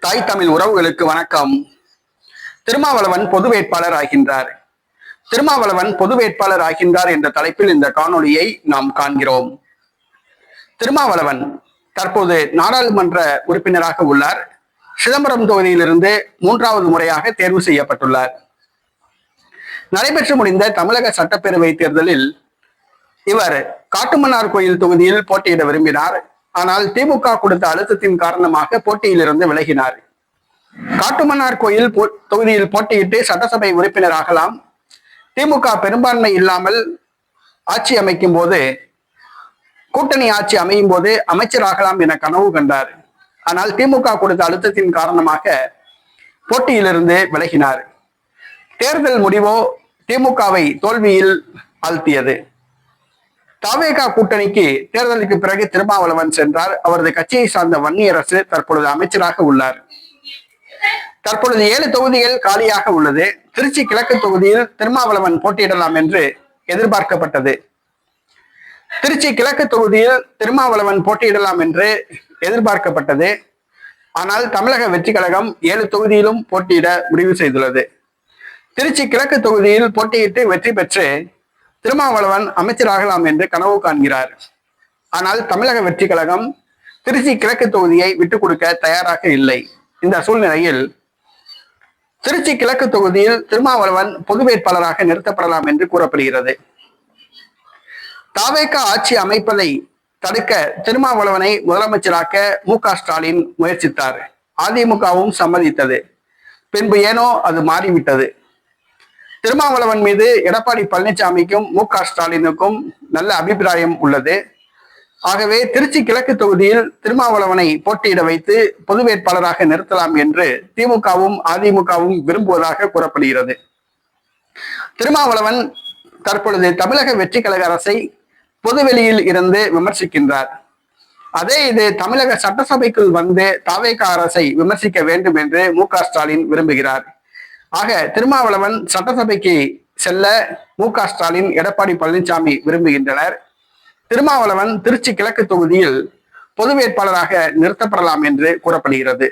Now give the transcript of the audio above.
தாய் தமிழ் உறவுகளுக்கு வணக்கம். திருமாவளவன் பொது வேட்பாளர் ஆகின்றார். திருமாவளவன் பொது வேட்பாளர் ஆகின்றார் என்ற தலைப்பில் இந்த காணொளியை நாம் காண்கிறோம். திருமாவளவன் தற்போது நாடாளுமன்ற உறுப்பினராக உள்ளார். சிதம்பரம் தொகுதியிலிருந்து 3வது முறையாக தேர்வு செய்யப்பட்டுள்ளார். நடைபெற்று முடிந்த தமிழக சட்டப்பேரவை தேர்தலில் இவர் காட்டுமன்னார் கோயில் தொகுதியில் போட்டியிட விரும்பினார். ஆனால் திமுக கொடுத்த அழுத்தத்தின் காரணமாக போட்டியிலிருந்து விலகினார். காட்டுமன்னார் கோயில் தொகுதியில் போட்டியிட்டு சட்டசபை உறுப்பினர் ஆகலாம், திமுக பெரும்பான்மை இல்லாமல் ஆட்சி அமைக்கும் போது, கூட்டணி ஆட்சி அமையும் போது அமைச்சராகலாம் என கனவு கண்டார். ஆனால் திமுக கொடுத்த அழுத்தத்தின் காரணமாக போட்டியிலிருந்து விலகினார். தேர்தல் முடிவோ திமுகவை தோல்வியில் ஆழ்த்தியது. தவேக கூட்டணிக்கு தேர்தலுக்கு பிறகு திருமாவளவன் சென்றார். அவரது கட்சியை சார்ந்த வன்னியரசு தற்பொழுது அமைச்சராக உள்ளார். தற்பொழுது 7 தொகுதிகள் காலியாக உள்ளது. திருச்சி கிழக்கு தொகுதியில் திருமாவளவன் போட்டியிடலாம் என்று எதிர்பார்க்கப்பட்டது. திருச்சி கிழக்கு தொகுதியில் திருமாவளவன் போட்டியிடலாம் என்று எதிர்பார்க்கப்பட்டது. ஆனால் தமிழக வெற்றி கழகம் 7 தொகுதியிலும் போட்டியிட முடிவு செய்துள்ளது. திருச்சி கிழக்கு தொகுதியில் போட்டியிட்டு வெற்றி பெற்று திருமாவளவன் அமைச்சராகலாம் என்று கனவு காண்கிறார். ஆனால் தமிழக வெற்றி கழகம் திருச்சி கிழக்கு தொகுதியை விட்டுக் கொடுக்க தயாராக இல்லை. இந்த சூழ்நிலையில் திருச்சி கிழக்கு தொகுதியில் திருமாவளவன் பொது வேட்பாளராக நிறுத்தப்படலாம் என்று கூறப்படுகிறது. தவேக ஆட்சி அமைப்பதை தடுக்க திருமாவளவனை முதலமைச்சராக்க மு.க. ஸ்டாலின் முயற்சித்தார். அதிமுகவும் சம்மதித்தது. பின்பு ஏனோ அது மாறிவிட்டது. திருமாவளவன் மீது எடப்பாடி பழனிசாமிக்கும் மு.க. ஸ்டாலினுக்கும் நல்ல அபிப்பிராயம் உள்ளது. ஆகவே திருச்சி கிழக்கு தொகுதியில் திருமாவளவனை போட்டியிட வைத்து பொது வேட்பாளராக நிறுத்தலாம் என்று திமுகவும் அதிமுகவும் விரும்புவதாக கூறப்படுகிறது. திருமாவளவன் தற்பொழுது தமிழக வெற்றி கழக அரசை பொதுவெளியில் இருந்து விமர்சிக்கின்றார். அதே இது தமிழக சட்டசபைக்குள் வந்து தவேக அரசை விமர்சிக்க வேண்டும் என்று மு.க. ஸ்டாலின் விரும்புகிறார். ஆக திருமாவளவன் சட்டசபைக்கு செல்ல மு.க. ஸ்டாலின், எடப்பாடி பழனிசாமி விரும்புகின்றனர். திருமாவளவன் திருச்சி கிழக்கு தொகுதியில் பொது வேட்பாளராக நிறுத்தப்படலாம் என்று கூறப்படுகிறது.